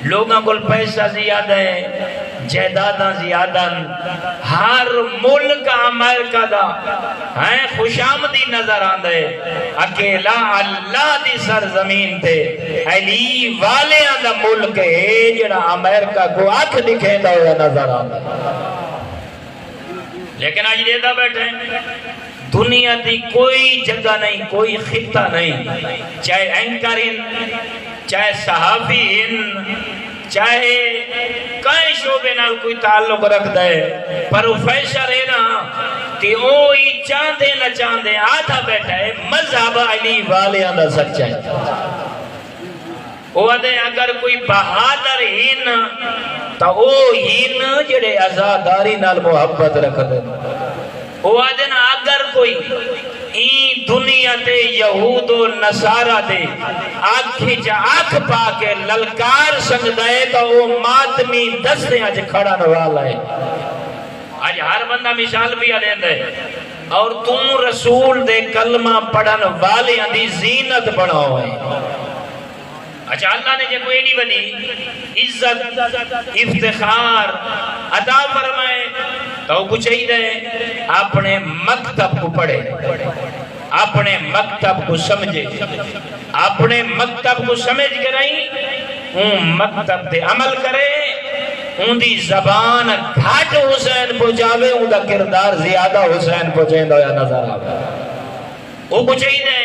لوگوں کو پیسہ زیادہ ہے، جائیداداں زیادہ، ہر ملک امریکہ دا ہیں خوشامدی نظر آندے، اکیلا اللہ دی سرزمین تے علی والیاں دا ملک ہے جڑا امریکہ کو آنکھ دکھیندا ہوا نظر آندا۔ لیکن آج دیتا بیٹھے دنیا دی کوئی جگہ نہیں، کوئی خطہ نہیں، چاہے اینکرین، چاہے صحافین، چاہے کئی شعبے نال کوئی تعلق رکھ دے، پروفیسر ہے نا کہ اوہی چاندے نہ چاندے آدھا بیٹھا ہے مذہب علی والیاں دا سچا ہے۔ وہ دے اگر کوئی بہادر ہین تو او ہین جڑے عزاداری نال محبت رکھ دے۔ وہ دے نا اگر کوئی این دنیا تے یہود و نصارہ دے آنکھی جا آنکھ پا کے للکار سنگ دے تو وہ ماتمی دستے آج کھڑا نوالا ہے۔ آج ہر بندہ مثال بھی آدھیں دے اور تم رسول دے کلمہ پڑھن والے اندھی زینت بڑھاؤ ہیں۔ اچھا اللہ نے جو کوئی نہیں بنی عزت افتخار عطا فرمائے تو کچھ ہی دے اپنے مکتب کو پڑھے، اپنے مکتب کو سمجھے، اپنے مکتب کو سمجھ کے نہیں ان مکتب دے عمل کرے، ان دی زبان گھاٹ حسین کو جاوے، ان دا کردار زیادہ حسین کو چیندہ یا نظر آگا۔ وہ کچھ ہی دے